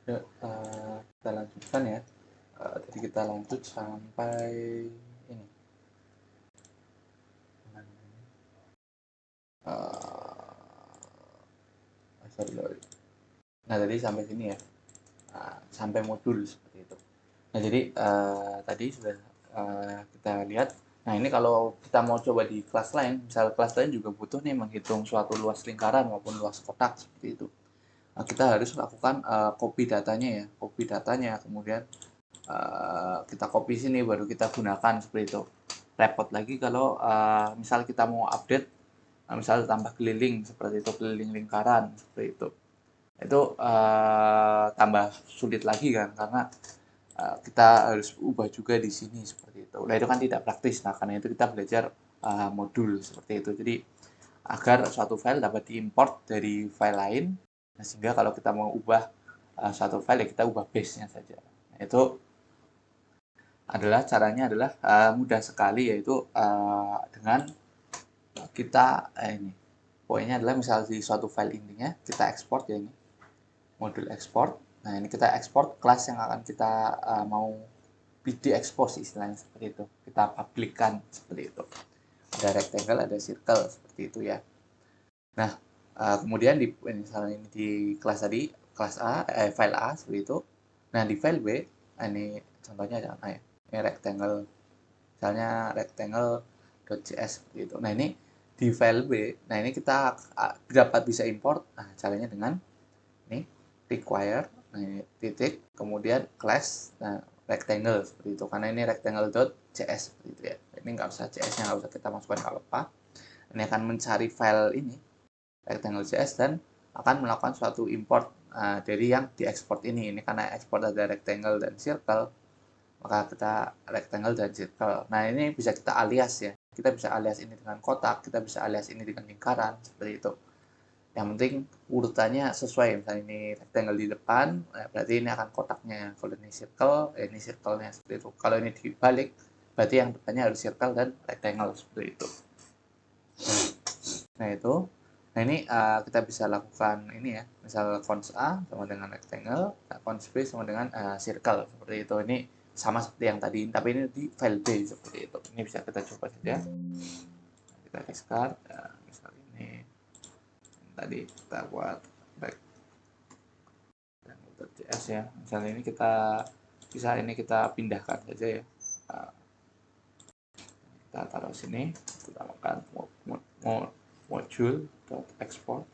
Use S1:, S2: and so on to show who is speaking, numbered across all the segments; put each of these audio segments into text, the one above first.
S1: Ya, kita lanjutkan ya. Tadi kita lanjut sampai ini. Sorry. Nah, tadi sampai sini ya. Sampai modul seperti itu. Nah, jadi tadi sudah kita lihat. Nah, ini kalau kita mau coba di kelas lain, misal kelas lain juga butuh nih menghitung suatu luas lingkaran maupun luas kotak seperti itu. Nah, kita harus lakukan copy datanya ya, copy datanya, kemudian kita copy sini baru kita gunakan seperti itu. Repot lagi kalau misal kita mau update, misal tambah keliling seperti itu, keliling lingkaran seperti itu. Itu tambah sulit lagi kan, karena kita harus ubah juga di sini seperti itu. Nah, itu kan tidak praktis. Nah, karena itu kita belajar modul seperti itu. Jadi agar suatu file dapat diimport dari file lain, nah, sehingga kalau kita mau ubah suatu file ya kita ubah base-nya saja. Nah, itu adalah caranya adalah mudah sekali, yaitu dengan kita ini poinnya adalah misal di suatu file intinya kita ekspor ya, ini modul ekspor. Nah, ini kita ekspor kelas yang akan kita mau diekspos istilahnya seperti itu, kita publikkan seperti itu. Ada rectangle, ada circle seperti itu ya. Nah, kemudian di misalnya ini di kelas tadi, kelas A, file A seperti itu. Nah, di file B, ini contohnya ya, ini rectangle, misalnya rectangle.js seperti itu. Nah, ini di file B, nah ini kita dapat bisa import. Nah, caranya dengan ini require, nah ini titik, kemudian class, nah rectangle seperti itu. Karena ini rectangle.js seperti itu ya. Ini nggak usah CS-nya, nggak usah kita masukkan nggak apa-apa. Ini akan mencari file ini rectangle.js dan akan melakukan suatu import dari yang diekspor ini. Ini karena ekspor ada rectangle dan circle, maka kita rectangle dan circle. Nah, ini bisa kita alias ya. Kita bisa alias ini dengan kotak, kita bisa alias ini dengan lingkaran, seperti itu. Yang penting urutannya sesuai. Misalnya ini rectangle di depan, berarti ini akan kotaknya. Kalau ini circle, ini circle-nya seperti itu. Kalau ini dibalik, berarti yang depannya harus circle dan rectangle, seperti itu. Nah, itu. Nah, ini kita bisa lakukan ini ya. Misal cons A sama dengan rectangle, cons B sama dengan circle, seperti itu. Ini sama seperti yang tadi, tapi ini di file B seperti itu. Ini bisa kita coba saja. Kita discard, misal ini tadi kita buat rectangle.js ya. Misalnya ini kita bisa ini kita pindahkan saja ya. Kita taruh sini, kita makan module.export.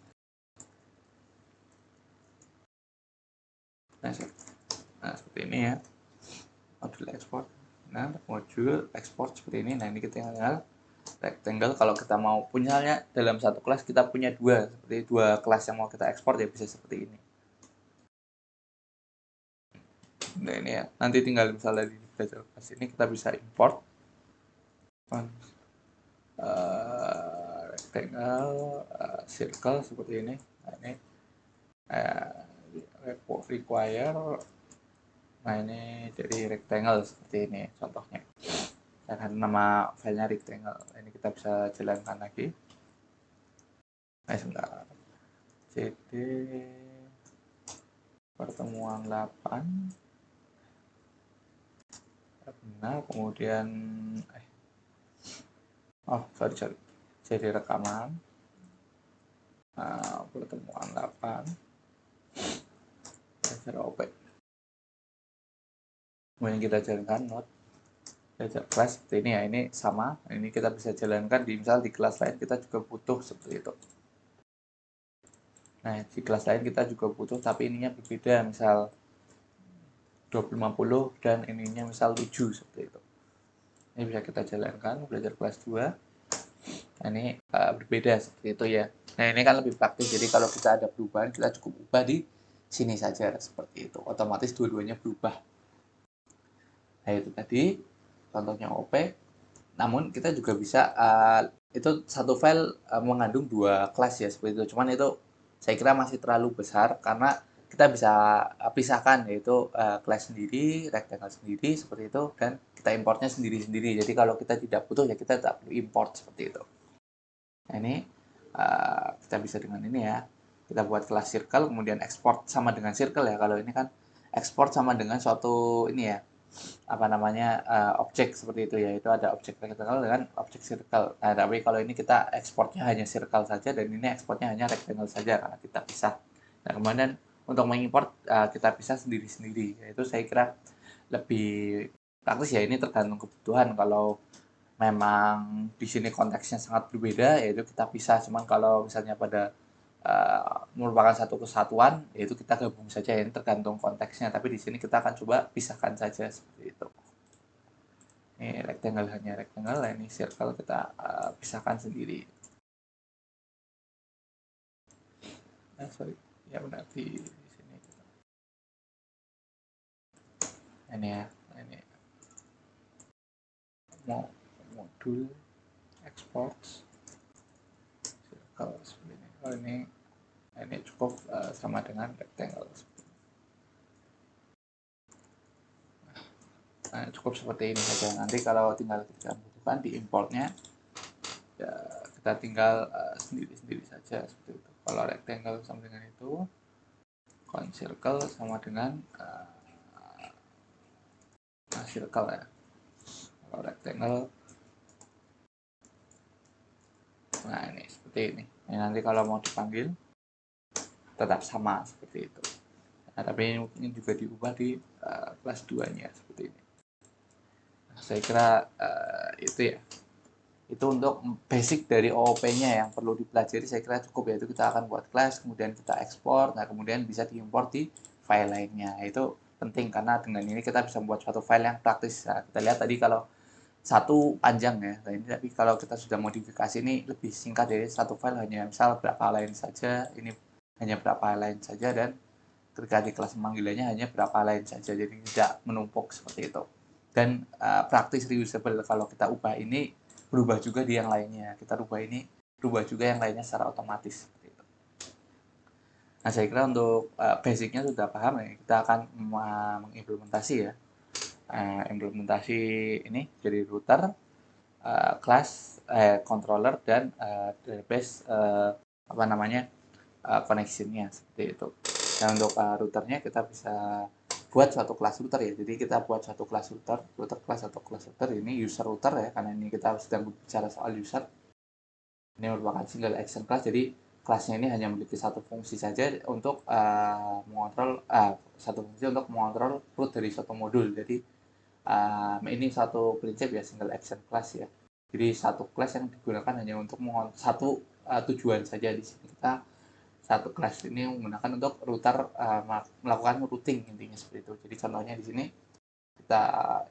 S1: Nah, seperti ini ya, modul export. Nah, modul export seperti ini. Nah, ini kita tinggal rectangle. Kalau kita mau punyanya dalam satu kelas, kita punya seperti dua kelas yang mau kita ekspor ya, bisa seperti ini. Nah, ini ya, nanti tinggal misalnya di belajar kelas ini kita bisa import rectangle, circle seperti ini. Nah, ini require, nah ini dari rectangle seperti ini contohnya. Dan nama filenya rectangle. Ini kita bisa jalankan lagi. Sebentar. CD pertemuan 8. Benar, kemudian sorry. Jadi rekaman. Pertemuan 8. Belajar OP. Kemudian kita jalankan note. Belajar kelas seperti ini ya. Ini sama. Ini kita bisa jalankan di misal di kelas lain kita juga butuh seperti itu. Nah, di kelas lain kita juga butuh, tapi ininya berbeda. Misal 2050 dan ininya misal 7 seperti itu. Ini bisa kita jalankan belajar kelas 2. Nah, ini berbeda seperti itu ya. Nah, ini kan lebih praktis. Jadi kalau kita ada perubahan, kita cukup ubah di sini saja seperti itu. Otomatis dua-duanya berubah. Nah, itu tadi contohnya OP. Namun kita juga bisa itu satu file mengandung dua kelas ya seperti itu. Cuman itu saya kira masih terlalu besar karena kita bisa pisahkan, yaitu kelas sendiri, rectangle sendiri seperti itu, dan kita importnya sendiri-sendiri. Jadi kalau kita tidak butuh ya kita tak perlu import seperti itu. Nah, ini kita bisa dengan ini ya. Kita buat kelas circle, kemudian export sama dengan circle ya. Kalau ini kan ekspor sama dengan suatu ini ya, apa namanya, objek seperti itu ya, itu ada objek rectangle dengan objek circle. Nah, tapi kalau ini kita ekspornya hanya circle saja dan ini ekspornya hanya rectangle saja karena kita pisah. Nah, kemudian untuk mengimport kita pisah sendiri-sendiri. Itu saya kira lebih praktis ya, ini tergantung kebutuhan. Kalau memang di sini konteksnya sangat berbeda, yaitu kita pisah. Cuman kalau misalnya pada merupakan satu kesatuan, yaitu kita gabung saja. Ini tergantung konteksnya. Tapi di sini kita akan coba pisahkan saja seperti itu. Ini rectangle hanya rectangle, ini circle kita pisahkan sendiri. Sorry, ya benar di sini. Ini ya, ini modul export circle seperti ini. Kalau ini cukup sama dengan rectangle. Nah, cukup seperti ini saja. Nanti kalau tinggal kita butuhkan di importnya, ya kita tinggal sendiri-sendiri saja seperti itu. Kalau rectangle sama dengan itu, circle sama dengan circle ya. Kalau rectangle, nah ini seperti ini. Ini nanti kalau mau dipanggil tetap sama seperti itu. Nah, tapi ini juga diubah di kelas 2-nya seperti ini. Nah, saya kira itu ya. Itu untuk basic dari OOP-nya yang perlu dipelajari, saya kira cukup, yaitu kita akan buat class, kemudian kita ekspor, nah kemudian bisa diimport di file lainnya. Itu penting karena dengan ini kita bisa membuat suatu file yang praktis. Nah, kita lihat tadi kalau satu panjang ya, nah ini tapi kalau kita sudah modifikasi ini lebih singkat, dari satu file hanya misal berapa line saja, ini hanya berapa line saja, dan ketika di kelas pemanggilannya hanya berapa line saja, jadi tidak menumpuk seperti itu. Dan praktis reusable, kalau kita ubah ini berubah juga di yang lainnya, kita rubah ini berubah juga yang lainnya secara otomatis seperti itu. Nah, saya kira untuk basicnya sudah paham ya, kita akan mengimplementasi ya, implementasi ini jadi router, class, controller, dan database apa namanya, connection-nya seperti itu. Dan untuk routernya kita bisa buat suatu kelas router ya. Jadi kita buat suatu kelas router class atau kelas router ini user router ya, karena ini kita sedang berbicara soal user. Ini merupakan single action class, jadi kelasnya ini hanya memiliki satu fungsi saja untuk mengontrol satu fungsi untuk mengontrol root dari suatu modul. Jadi ini satu prinsip ya, single action class ya. Jadi satu class yang digunakan hanya untuk satu tujuan saja. Di sini kita satu class ini menggunakan untuk router melakukan routing, intinya seperti itu. Jadi contohnya di sini kita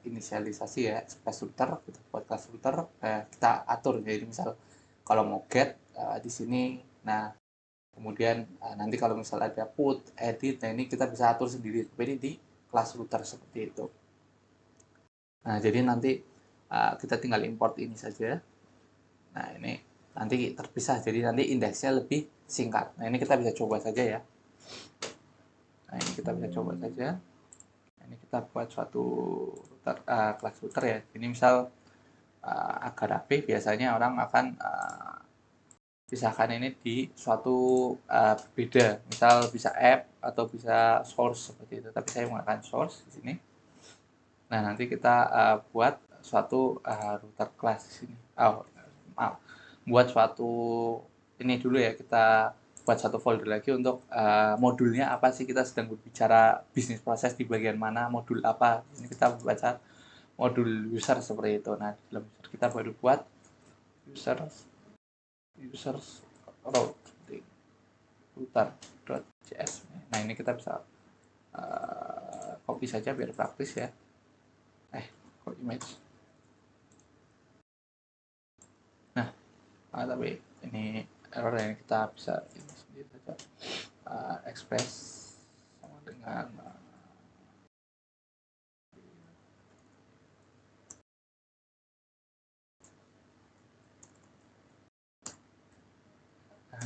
S1: inisialisasi ya, express router, kita buat class router, kita atur. Jadi misal kalau mau get di sini, nah kemudian nanti kalau misal ada put, edit, nah ini kita bisa atur sendiri. Tapi ini di class router seperti itu. Nah, jadi nanti kita tinggal import ini saja. Nah, ini nanti terpisah, jadi nanti indeksnya lebih singkat. Nah, ini kita bisa coba saja ya. Nah, ini kita bisa coba saja. Ini kita buat suatu router, kelas router ya. Ini misal agar rapi, biasanya orang akan pisahkan ini di suatu berbeda. Misal bisa app atau bisa source seperti itu. Tapi saya menggunakan source di sini. Nah, nanti kita buat suatu router class di sini. Maaf, buat suatu ini dulu ya, kita buat satu folder lagi untuk modulnya apa sih, kita sedang berbicara bisnis proses di bagian mana, modul apa. Ini kita baca modul user seperti itu. Nah, dalam user kita baru buat users router.js. Nah, ini kita bisa copy saja biar praktis ya. Kok image. Nah, tapi ini error yang kita bisa ini sendiri saja, express sama dengan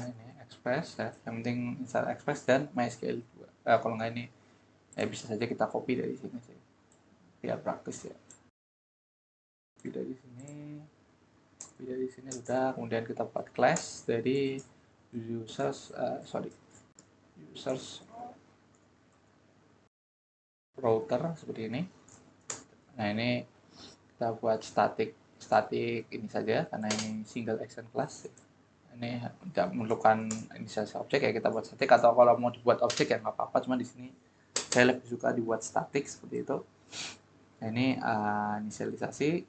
S1: ini express ya, yang penting install express dan MySQL 2. Kalau nggak ini ya bisa saja kita copy dari sini sih, biar praktis ya. Copy dari sini sudah, kemudian kita buat class dari users router seperti ini. Nah, ini kita buat static ini saja karena ini single action class. Ini tidak memerlukan inisialisasi objek ya, kita buat static, atau kalau mau dibuat objek ya nggak apa-apa, cuma di sini saya lebih suka dibuat static seperti itu. Nah, ini inisialisasi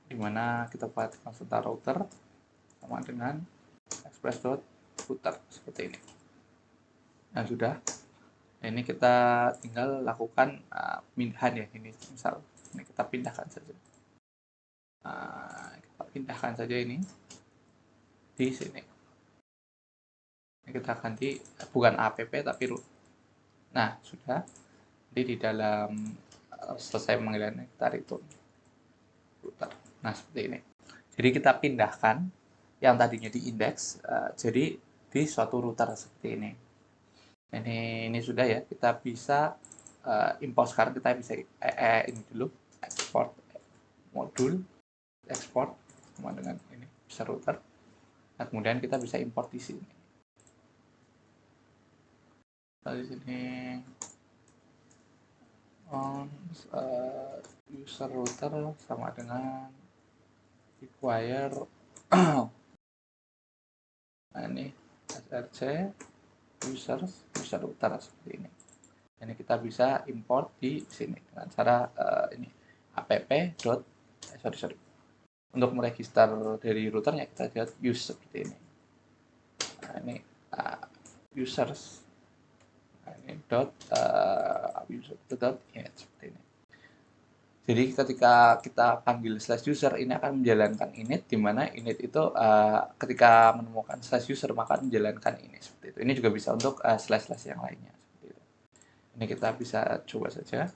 S1: dimana kita buat konsultan router sama dengan express.router seperti ini. Nah, sudah. Ini kita tinggal lakukan pindahan ya, ini misal ini kita pindahkan saja. Kita pindahkan saja ini di sini. Ini kita ganti bukan app tapi root. Nah, sudah. Jadi di dalam selesai panggilannya kita return router. Nah, seperti ini. Jadi kita pindahkan yang tadinya di index jadi di suatu router seperti ini. Ini sudah ya, kita bisa import. Sekarang kita bisa ini dulu, export modul, export sama dengan ini bisa router. Nah, kemudian kita bisa import di sini. Di sini on user router sama dengan require nah, ini src user router seperti ini. Ini kita bisa import di sini dengan cara ini sorry untuk meregister dari routernya kita lihat use seperti ini. Nah, ini users. Nah, ini init seperti ini. Jadi ketika kita panggil /user ini akan menjalankan init, di mana init itu ketika menemukan /user maka menjalankan ini seperti itu. Ini juga bisa untuk // yang lainnya seperti itu. Ini kita bisa coba saja.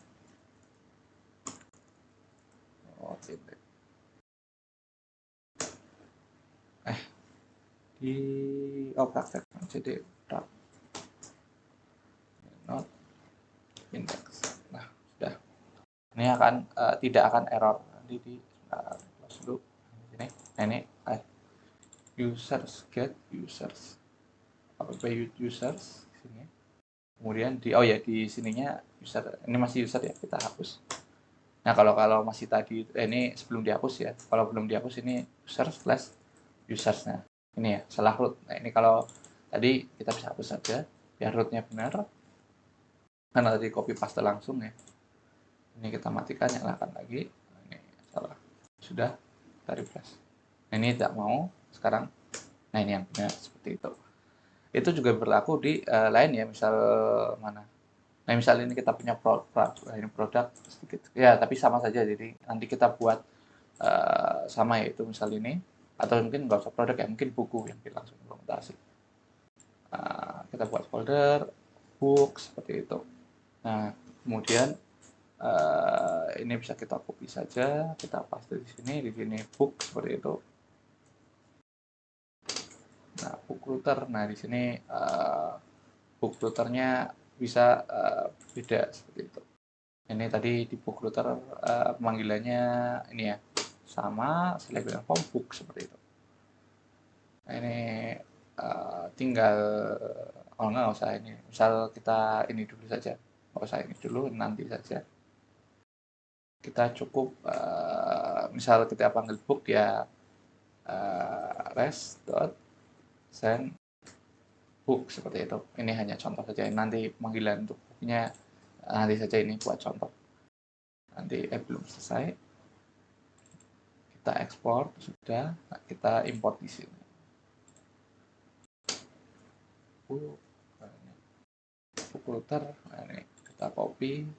S1: Praktek jadi not index. Nah, sudah. Ini akan tidak akan error nanti di close dulu ini. Nah, ini users get users users sini. Kemudian di di sininya user, ini masih user ya, kita hapus. Nah, kalau masih tadi ini sebelum dihapus ya. Kalau belum dihapus ini users. Nah, ini ya salah root. Nah, ini kalau tadi kita bisa hapus saja biar rootnya benar. Karena tadi copy paste langsung ya. Ini kita matikan, nyalakan lagi. Ini salah. Sudah, kita refresh. Nah, ini tidak mau sekarang. Nah, ini yang benar seperti itu. Itu juga berlaku di lain ya, misal mana. Nah, misal ini kita punya produk sedikit. Ya, tapi sama saja. Jadi nanti kita buat sama yaitu misal ini, atau mungkin nggak usah produk ya, mungkin buku yang kita langsung implementasi. Kita buat folder book seperti itu. Nah, kemudian ini bisa kita copy saja, kita paste di sini book seperti itu. Nah, book router. Nah, di sini book routernya bisa beda seperti itu. Ini tadi di book router pemanggilannya ini ya sama select form book seperti itu. Nah, ini tinggal nggak usah ini. Misal kita ini dulu saja, nggak usah ini dulu, nanti saja. Kita cukup misal kita panggil book ya res.send book seperti itu. Ini hanya contoh saja. Nanti panggilan untuk booknya nanti saja, ini buat contoh. Nanti belum selesai. Kita ekspor sudah. Nah, kita import di sini. Book router. Nah, ini kita copy.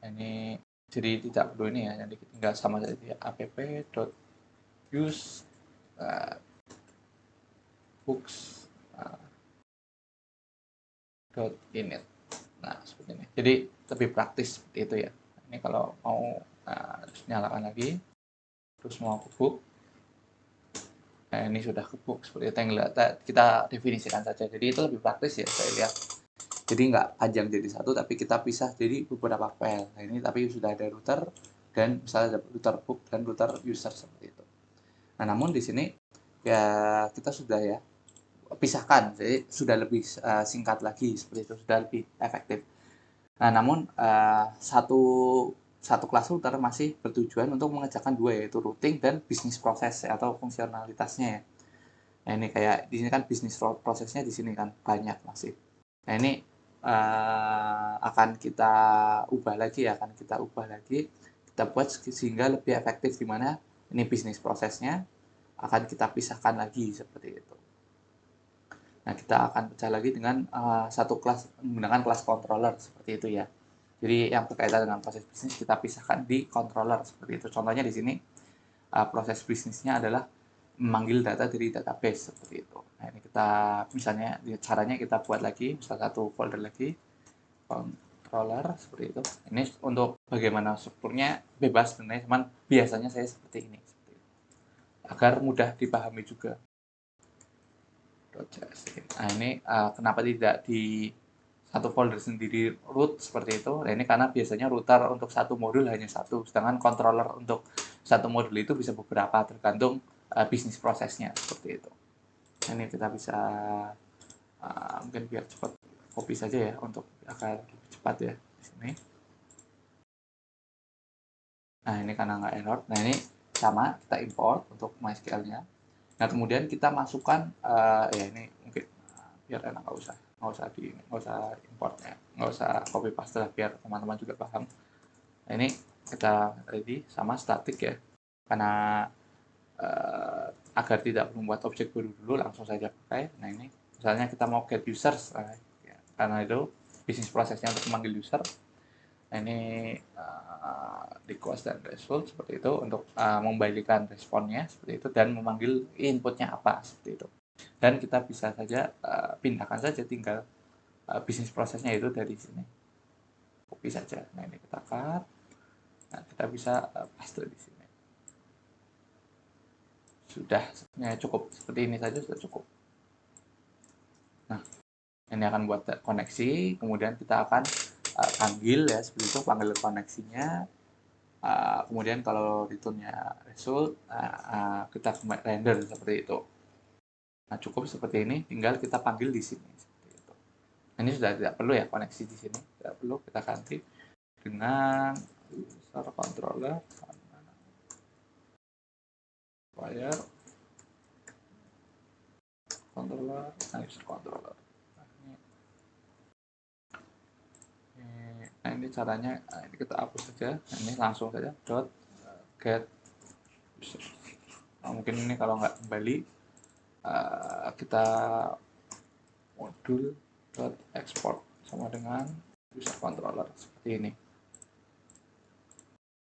S1: Ini jadi tidak perlu ini ya, jadi tinggal sama saja app.use books .init. Nah, seperti ini. Jadi lebih praktis seperti itu ya. Ini kalau mau terus nyalakan lagi, terus mau ke book. Nah, ini sudah ke book seperti itu, yang kita definisikan saja. Jadi itu lebih praktis ya, saya lihat. Jadi nggak panjang jadi satu, tapi kita pisah jadi beberapa file. Nah, ini tapi sudah ada router dan misalnya ada router book dan router user seperti itu. Nah, namun di sini ya kita sudah ya pisahkan, jadi sudah lebih singkat lagi seperti itu, sudah lebih efektif. Nah, namun satu kelas router masih bertujuan untuk mengerjakan dua, yaitu routing dan bisnis proses atau fungsionalitasnya ya. Nah, ini kayak di sini kan bisnis prosesnya di sini kan banyak masih. Nah, ini akan kita ubah lagi ya, kita buat sehingga lebih efektif, di mana ini bisnis prosesnya akan kita pisahkan lagi seperti itu. Nah, kita akan pecah lagi dengan satu kelas menggunakan kelas controller seperti itu ya. Jadi yang berkaitan dengan proses bisnis kita pisahkan di controller seperti itu. Contohnya di sini proses bisnisnya adalah memanggil data dari database seperti itu. Nah, ini kita misalnya caranya kita buat lagi misal satu folder lagi controller seperti itu. Ini untuk bagaimana strukturnya bebas sebenarnya, cuman biasanya saya seperti ini agar mudah dipahami juga. Nah, ini kenapa tidak di satu folder sendiri root seperti itu? Nah, ini karena biasanya router untuk satu modul hanya satu, sedangkan controller untuk satu modul itu bisa beberapa, tergantung bisnis prosesnya seperti itu. Nah, ini kita bisa mungkin biar cepat copy saja ya untuk agar lebih cepat ya di sini. Nah, ini karena nggak error. Nah, ini sama kita import untuk MySQL-nya. Nah, kemudian kita masukkan ya ini mungkin biar enak, nggak usah importnya, nggak usah copy paste lah, biar teman-teman juga paham. Nah, ini kita ready sama static ya, karena agar tidak membuat objek baru dulu, langsung saja pakai. Nah, ini misalnya kita mau get users, ya, karena itu bisnis prosesnya untuk memanggil user. Nah, ini request dan result seperti itu untuk membalikan responnya seperti itu dan memanggil inputnya apa seperti itu. Dan kita bisa saja pindahkan saja, tinggal bisnis prosesnya itu dari sini, copy saja. Nah, ini kita cut. Nah, kita bisa paste di sini. Sudah, ya, cukup seperti ini saja sudah cukup. Nah, ini akan buat koneksi, kemudian kita akan panggil ya seperti itu, panggil koneksinya. Kemudian kalau returnnya result, kita render seperti itu. Nah, cukup seperti ini, tinggal kita panggil di sini seperti itu. Nah, ini sudah tidak perlu ya koneksi di sini, tidak perlu, kita ganti dengan user controller wire controller, user controller. Nah, ini caranya, ini kita hapus saja. Nah, ini langsung saja dot get user. Nah, mungkin ini kalau nggak kembali, kita modul dot export sama dengan user controller seperti ini.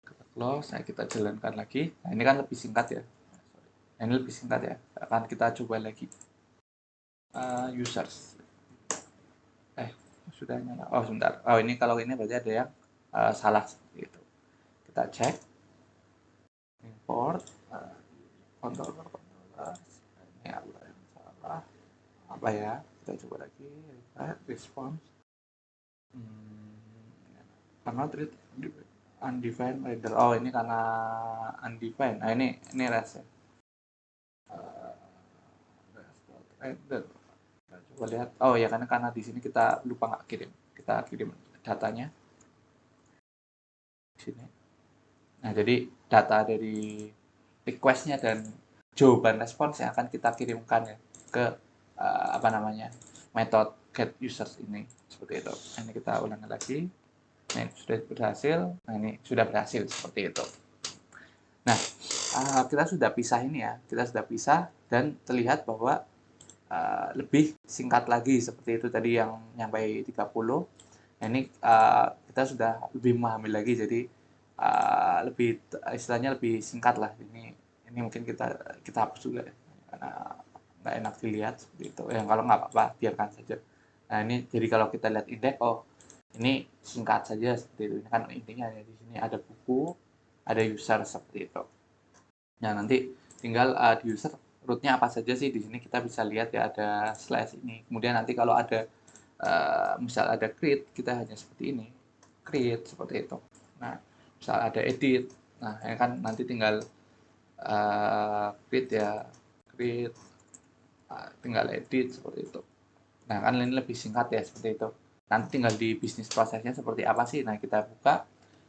S1: Kita close, nah kita jalankan lagi. Nah, ini kan lebih singkat ya. Nah, ini lebih singkat ya. Akan kita coba lagi. Users. Sudah nyala. Oh, sebentar. Oh, ini kalau ini berarti ada yang salah seperti itu. Kita cek. Import. Controller. Ini apa yang salah? Apa ya? Kita coba lagi. Response. Cannot read undefined reader. Oh, ini karena undefined. Nah, ini res ya. Reader. Kita coba lihat. Oh ya, karena di sini kita lupa nggak kirim. Kita kirim datanya di sini. Nah, jadi data dari request-nya dan jawaban respons yang akan kita kirimkan ya ke apa namanya, metode get users ini seperti itu. Nah, ini kita ulangi lagi. Nah, ini sudah berhasil. Nah, ini sudah berhasil seperti itu. Nah, kita sudah pisah ini ya. Kita sudah pisah dan terlihat bahwa lebih singkat lagi seperti itu tadi yang nyampe 30. Nah, ini kita sudah lebih memahami lagi, jadi lebih istilahnya lebih singkat lah. Ini mungkin kita hapus juga ya, karena nggak enak dilihat seperti itu. Yang kalau nggak apa-apa biarkan saja. Nah, ini jadi kalau kita lihat indeks, oh ini singkat saja seperti itu. Ini kan intinya ya, di sini ada buku, ada user seperti itu. Nah, nanti tinggal di user rootnya apa saja sih, di sini kita bisa lihat ya, ada slash ini. Kemudian nanti kalau ada misal ada create, kita hanya seperti ini, create seperti itu. Nah, misal ada edit, nah ini kan nanti tinggal create ya, create, tinggal edit seperti itu. Nah, kan ini lebih singkat ya seperti itu. Nanti tinggal di bisnis prosesnya seperti apa sih. Nah, kita buka,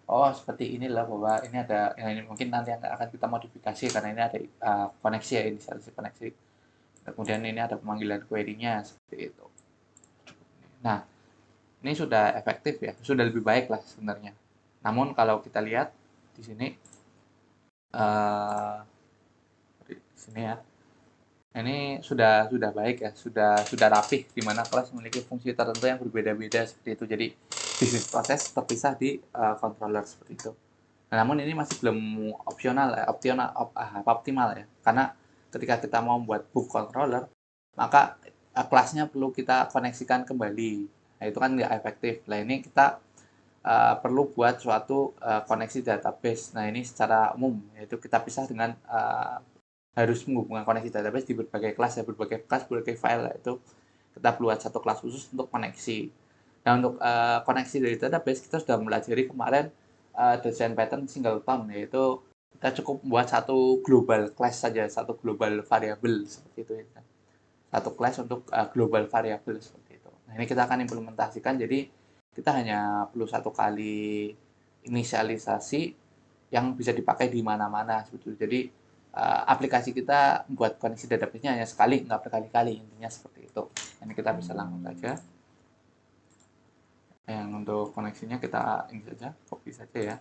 S1: oh seperti inilah bahwa ini ada, ya ini mungkin nanti akan kita modifikasi karena ini ada koneksi ya, inisialisasi koneksi. Kemudian ini ada pemanggilan query-nya seperti itu. Nah, ini sudah efektif ya, sudah lebih baik lah sebenarnya. Namun kalau kita lihat di sini, uh, di sini ya, ini sudah baik ya, sudah rapih di mana kelas memiliki fungsi tertentu yang berbeda-beda seperti itu. Jadi bisnis proses terpisah di controller seperti itu. Nah, namun ini masih belum opsional ya, optimal ya. Karena ketika kita mau membuat book controller, maka kelasnya perlu kita koneksikan kembali. Nah, itu kan nggak efektif. Nah, ini kita perlu buat suatu koneksi database. Nah, ini secara umum, yaitu kita pisah dengan harus menghubungkan koneksi database di berbagai kelas ya, berbagai kelas, berbagai file. Itu kita buat satu kelas khusus untuk koneksi. Nah, untuk koneksi dari database, kita sudah mempelajari kemarin desain pattern singleton, yaitu kita cukup buat satu global class saja, satu global variable seperti itu ya. Satu class untuk global variable seperti itu. Nah, ini kita akan implementasikan, jadi kita hanya perlu satu kali inisialisasi yang bisa dipakai di mana-mana sebetulnya. Jadi aplikasi kita buat koneksi database-nya hanya sekali, nggak berkali-kali, intinya seperti itu. Ini kita bisa langsung saja. Yang untuk koneksinya kita ini saja, copy saja ya.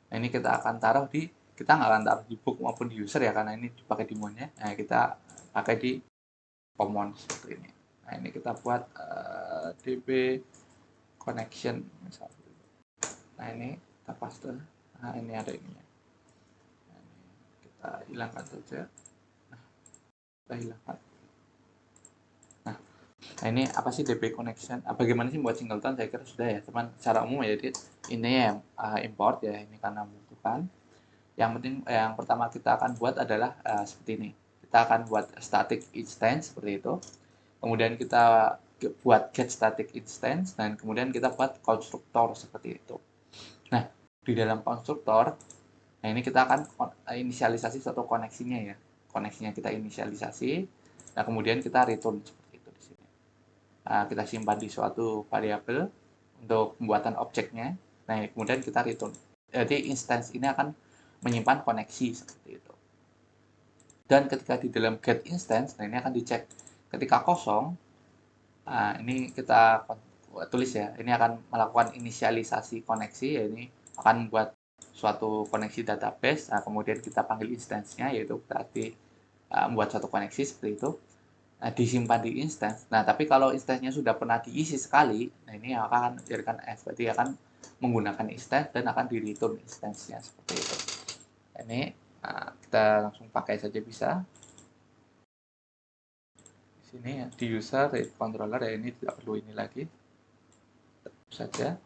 S1: Nah, ini kita akan taruh di, kita nggak akan taruh di book maupun di user ya, karena ini dipakai di mount-nya. Nah, kita pakai di common seperti ini. Nah, ini kita buat db connection misalnya. Nah, ini kita paste. Nah, ini ada ininya. Nah, ini kita hilangkan saja. Nah, kita hilangkan. Nah, ini apa sih DB connection? Bagaimana sih buat singleton? Saya kira sudah ya, teman. Secara umum ya, jadi ini yang import ya, ini karena membutuhkan. Yang penting, yang pertama kita akan buat adalah seperti ini. Kita akan buat static instance seperti itu. Kemudian kita buat get static instance, dan kemudian kita buat konstruktor seperti itu. Nah, di dalam konstruktor, nah ini kita akan inisialisasi satu koneksinya ya. Koneksinya kita inisialisasi, nah kemudian kita return seperti itu di sini. Nah, kita simpan di suatu variabel untuk pembuatan objeknya. Nah, kemudian kita return. Jadi instance ini akan menyimpan koneksi seperti itu. Dan ketika di dalam get instance, nah ini akan dicek ketika kosong. Nah, ini kita tulis ya, ini akan melakukan inisialisasi koneksi, ya ini akan membuat suatu koneksi database. Nah, kemudian kita panggil instance-nya, yaitu berarti membuat suatu koneksi seperti itu. Nah, disimpan di instance. Nah, tapi kalau instance-nya sudah pernah diisi sekali, nah ini akan dijadikan F, berarti akan menggunakan instance dan akan di-return instance-nya seperti itu. Ini kita langsung pakai saja bisa. Sini ya, di user rate controller ya, ini tidak perlu ini lagi saja.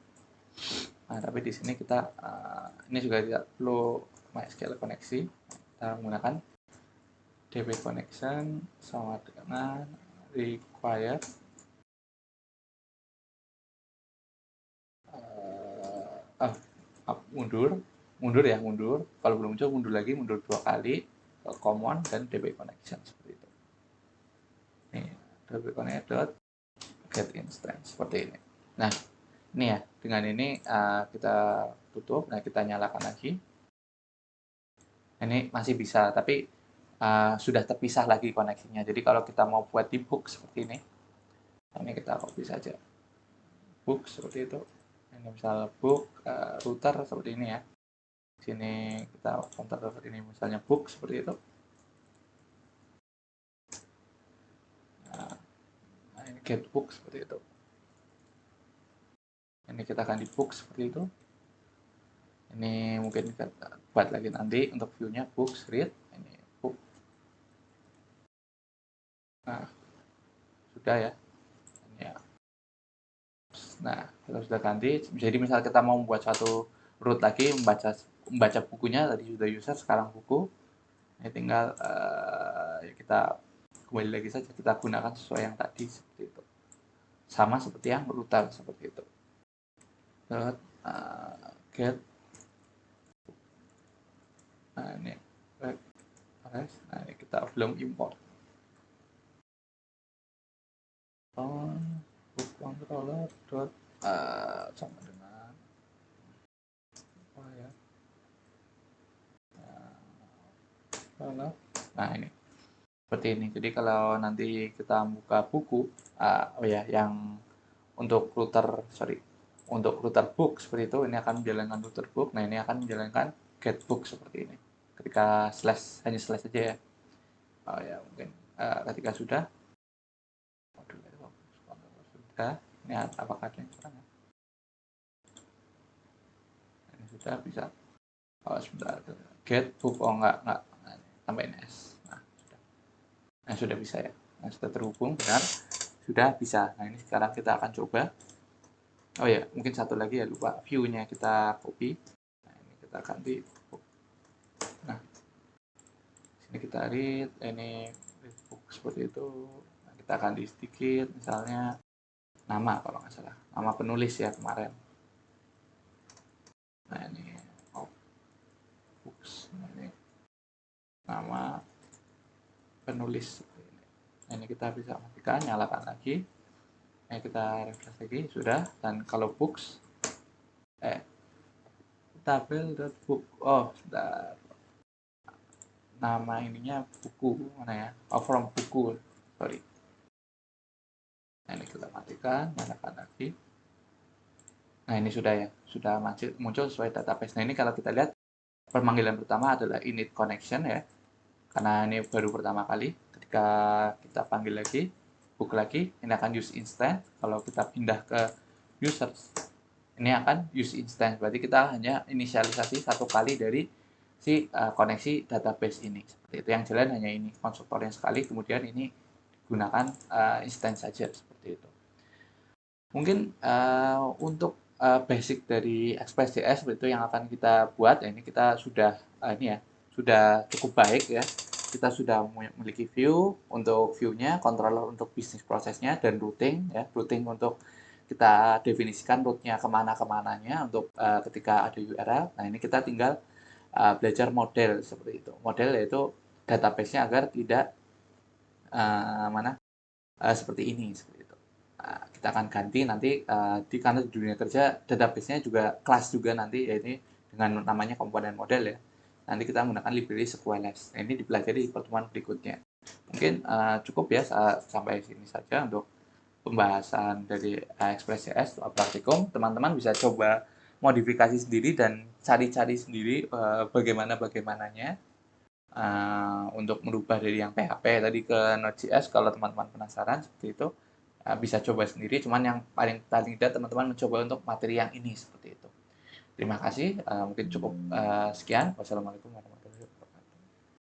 S1: Nah, tapi di sini kita ini juga tidak perlu MySQL koneksi. Kita menggunakan db connection sama dengan require mundur ya, kalau belum muncul mundur lagi, mundur 2 kali ke common dan db connection seperti itu. Nih, db connect get instance seperti ini. Nah, ini ya, dengan ini kita tutup. Nah, kita nyalakan lagi. Ini masih bisa, tapi sudah terpisah lagi koneksinya. Jadi kalau kita mau buat di book seperti ini kita copy saja. Book seperti itu. Ini misal book router seperti ini ya. Sini kita counter seperti ini, misalnya book seperti itu. Nah, ini get book seperti itu. Ini kita akan di book seperti itu. Ini mungkin kita buat lagi nanti untuk view-nya books read. Ini book. Nah, sudah ya. Ini ya. Nah, kita sudah ganti. Jadi misal kita mau membuat suatu root lagi, membaca bukunya, tadi sudah user, sekarang buku. Ini tinggal ya kita kembali lagi saja, kita gunakan sesuai yang tadi seperti itu. Sama seperti yang router seperti itu. Get. Nah, ini nah, ini kita belum import. book controller dot sama dengan apa ya, nah ini seperti ini. Jadi kalau nanti kita buka buku, oh ya, yang untuk router book seperti itu, ini akan menjalankan router book. Nah, ini akan menjalankan get book seperti ini. Ketika hanya slash saja ya. Oh ya, mungkin ketika sudah, ini apakah ada yang kurang? Ini sudah bisa. Oh, sebentar. Get book, oh enggak. Tambahin S. Nah, sudah bisa ya. Nah, sudah terhubung, benar. Sudah bisa. Nah, ini sekarang kita akan coba. Oh ya, mungkin satu lagi ya, lupa. View-nya kita copy. Nah, ini kita ganti. Nah, sini kita read, ini book seperti itu. Nah, kita ganti sedikit, misalnya nama kalau nggak salah. Nama penulis ya kemarin. Nah, ini books. Nah, ini nama penulis. Nah, ini kita bisa matikan, nyalakan lagi. Nah, kita refresh lagi, sudah. Dan kalau books, tabel.book, oh sudah, nama ininya buku mana ya, oh from buku, sorry. Nah, ini kita matikan, nyalakan lagi. Nah, ini sudah ya, sudah muncul sesuai database. Nah, ini kalau kita lihat pemanggilan pertama adalah init connection ya, karena ini baru pertama kali. Ketika kita panggil lagi, book lagi, ini akan use instance. Kalau kita pindah ke users, ini akan use instance, berarti kita hanya inisialisasi satu kali dari si koneksi database ini. Seperti itu, yang jalan hanya ini, konstruktor yang sekali, kemudian ini gunakan instance saja, seperti itu. Mungkin untuk basic dari Express.js itu yang akan kita buat, ya, ini kita sudah ini ya, sudah cukup baik ya. Kita sudah memiliki view untuk view-nya, controller untuk bisnis prosesnya, dan routing ya, routing untuk kita definisikan route-nya kemana-kemananya untuk ketika ada URL. Nah, ini kita tinggal belajar model seperti itu. Model yaitu database-nya agar tidak seperti ini, seperti itu. Kita akan ganti nanti karena di dunia kerja database-nya juga kelas juga nanti, yaitu dengan namanya komponen model ya. Nanti kita menggunakan library SQLs. Nah, ini dipelajari di pertemuan berikutnya. Mungkin cukup ya sampai sini saja untuk pembahasan dari Express.js praktikum. Teman-teman bisa coba modifikasi sendiri dan cari-cari sendiri bagaimananya untuk merubah dari yang PHP tadi ke Node.js. Kalau teman-teman penasaran seperti itu, bisa coba sendiri. Cuman yang paling tidak teman-teman mencoba untuk materi yang ini seperti itu. Terima kasih. Mungkin cukup sekian. Wassalamualaikum warahmatullahi wabarakatuh.